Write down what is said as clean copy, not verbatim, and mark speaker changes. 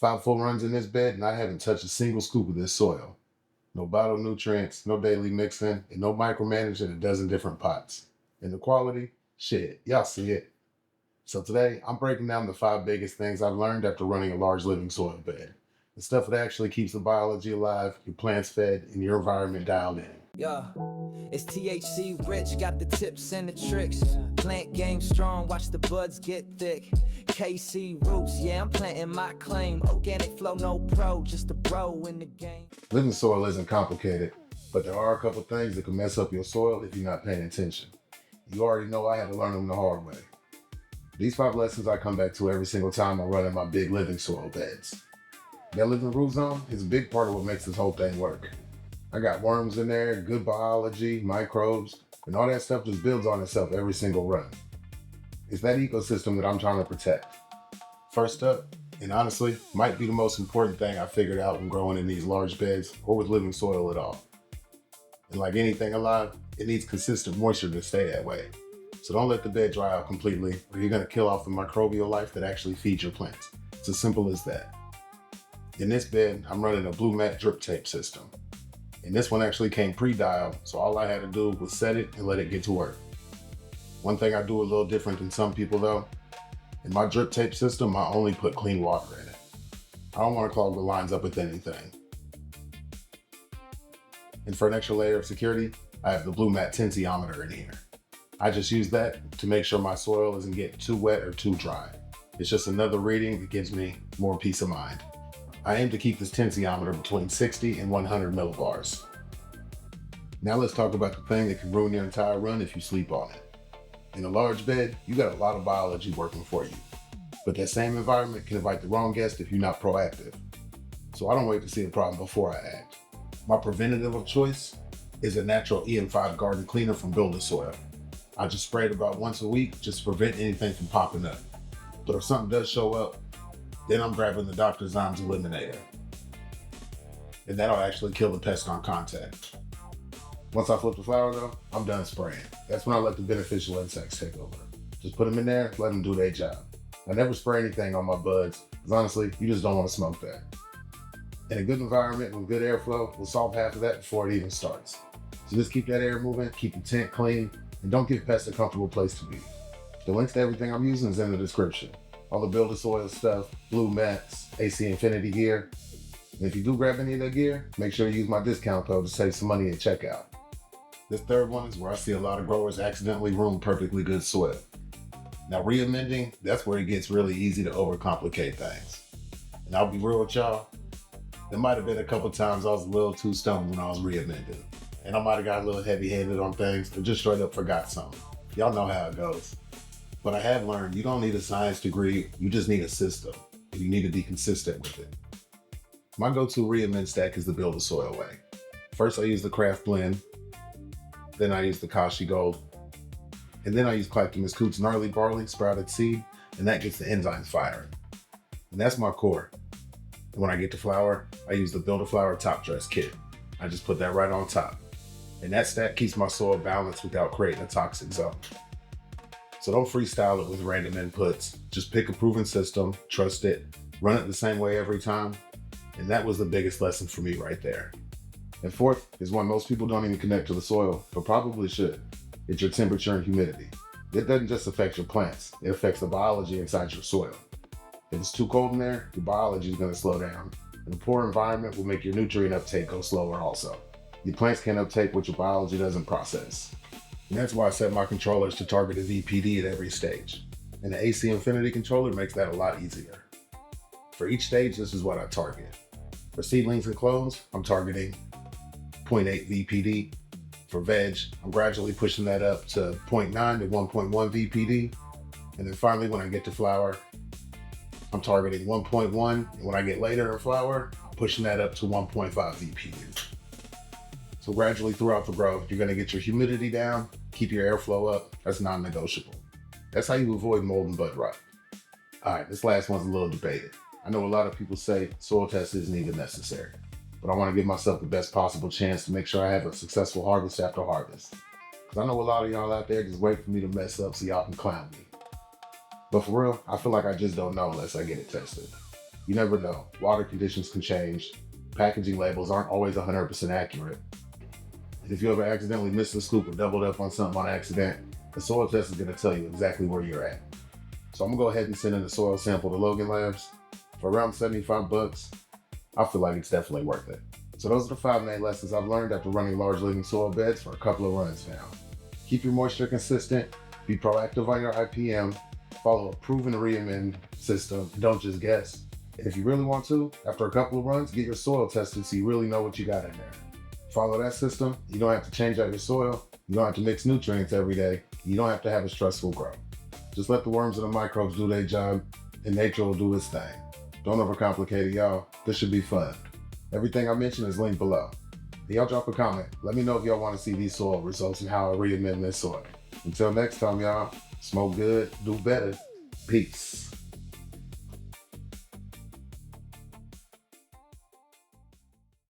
Speaker 1: 5 full runs in this bed, and I haven't touched a single scoop of this soil. No bottled nutrients, no daily mixing, and no micromanaging a dozen different pots. And the quality, shit, y'all see it. So today, I'm breaking down the 5 biggest things I've learned after running a large living soil bed. The stuff that actually keeps the biology alive, your plants fed, and your environment dialed in.
Speaker 2: Yeah, it's THC rich, got the tips and the tricks. Plant game strong, watch the buds get thick. KC roots, yeah, I'm planting my claim. Organic flow, no pro, just a bro in the game.
Speaker 1: Living soil isn't complicated, but there are a couple things that can mess up your soil if you're not paying attention. You already know I had to learn them the hard way. These 5 lessons I come back to every single time I'm running my big living soil beds. That living root zone is a big part of what makes this whole thing work. I got worms in there, good biology, microbes, and all that stuff just builds on itself every single run. It's that ecosystem that I'm trying to protect. First up, and honestly, might be the most important thing I figured out when growing in these large beds or with living soil at all. And like anything alive, it needs consistent moisture to stay that way. So don't let the bed dry out completely, or you're gonna kill off the microbial life that actually feeds your plants. It's as simple as that. In this bed, I'm running a Blumat drip tape system. And this one actually came pre-dialed, so all I had to do was set it and let it get to work. One thing I do a little different than some people though, in my drip tape system, I only put clean water in it. I don't want to clog the lines up with anything. And for an extra layer of security, I have the Blumat tensiometer in here. I just use that to make sure my soil isn't getting too wet or too dry. It's just another reading that gives me more peace of mind. I aim to keep this tensiometer between 60 and 100 millibars. Now let's talk about the thing that can ruin your entire run if you sleep on it. In a large bed, you got a lot of biology working for you. But that same environment can invite the wrong guest if you're not proactive. So I don't wait to see the problem before I act. My preventative of choice is a natural EM5 garden cleaner from BuildASoil. I just spray it about once a week just to prevent anything from popping up. But if something does show up, then I'm grabbing the Dr. Enzymes eliminator. And that'll actually kill the pest on contact. Once I flip the flower though, I'm done spraying. That's when I let the beneficial insects take over. Just put them in there, let them do their job. I never spray anything on my buds, because honestly, you just don't want to smoke that. In a good environment with good airflow, we'll solve half of that before it even starts. So just keep that air moving, keep the tent clean, and don't give pests a comfortable place to be. The links to everything I'm using is in the description. All the BuildASoil stuff, Blumat's, AC Infinity gear. And if you do grab any of that gear, make sure you use my discount code to save some money at checkout. This third one is where I see a lot of growers accidentally ruin perfectly good soil. Now reamending, that's where it gets really easy to overcomplicate things. And I'll be real with y'all, there might have been a couple times I was a little too stoned when I was reamending. And I might have got a little heavy-handed on things or just straight up forgot something. Y'all know how it goes. But I have learned you don't need a science degree, you just need a system. And you need to be consistent with it. My go-to reamend stack is the BuildASoil way. First I use the craft blend, then I use the Kashi gold, and then I use Clacton Coot's Gnarly Barley sprouted seed, and that gets the enzymes firing. And that's my core. And when I get to flower, I use the Build-A-Flower top dress kit. I just put that right on top. And that stack keeps my soil balanced without creating a toxic zone. So don't freestyle it with random inputs. Just pick a proven system, trust it, run it the same way every time. And that was the biggest lesson for me right there. And fourth is one most people don't even connect to the soil, but probably should. It's your temperature and humidity. It doesn't just affect your plants, it affects the biology inside your soil. If it's too cold in there, your biology is gonna slow down. And a poor environment will make your nutrient uptake go slower also. Your plants can't uptake what your biology doesn't process. And that's why I set my controllers to target a VPD at every stage. And the AC Infinity controller makes that a lot easier. For each stage, this is what I target. For seedlings and clones, I'm targeting 0.8 VPD. For veg, I'm gradually pushing that up to 0.9 to 1.1 VPD. And then finally, when I get to flower, I'm targeting 1.1. And when I get later in flower, I'm pushing that up to 1.5 VPD. So gradually throughout the growth, you're gonna get your humidity down, keep your airflow up. That's non-negotiable. That's how you avoid mold and bud rot. All right, this last one's a little debated. I know a lot of people say soil test isn't even necessary, but I wanna give myself the best possible chance to make sure I have a successful harvest after harvest. Because I know a lot of y'all out there just wait for me to mess up so y'all can clown me. But for real, I feel like I just don't know unless I get it tested. You never know. Water conditions can change. Packaging labels aren't always 100% accurate. And if you ever accidentally missed the scoop or doubled up on something on accident, the soil test is going to tell you exactly where you're at. So I'm going to go ahead and send in the soil sample to Logan Labs for around 75 bucks. I feel like it's definitely worth it. So those are the 5 main lessons I've learned after running large living soil beds for a couple of runs now. Keep your moisture consistent, be proactive on your IPM, follow a proven reamend system, and don't just guess. And if you really want to, after a couple of runs, get your soil tested so you really know what you got in there. Follow that system, you don't have to change out your soil, you don't have to mix nutrients every day, you don't have to have a stressful grow. Just let the worms and the microbes do their job, and nature will do its thing. Don't overcomplicate it, y'all. This should be fun. Everything I mentioned is linked below. Y'all drop a comment. Let me know if y'all want to see these soil results and how I reamend this soil. Until next time, y'all, smoke good, do better. Peace.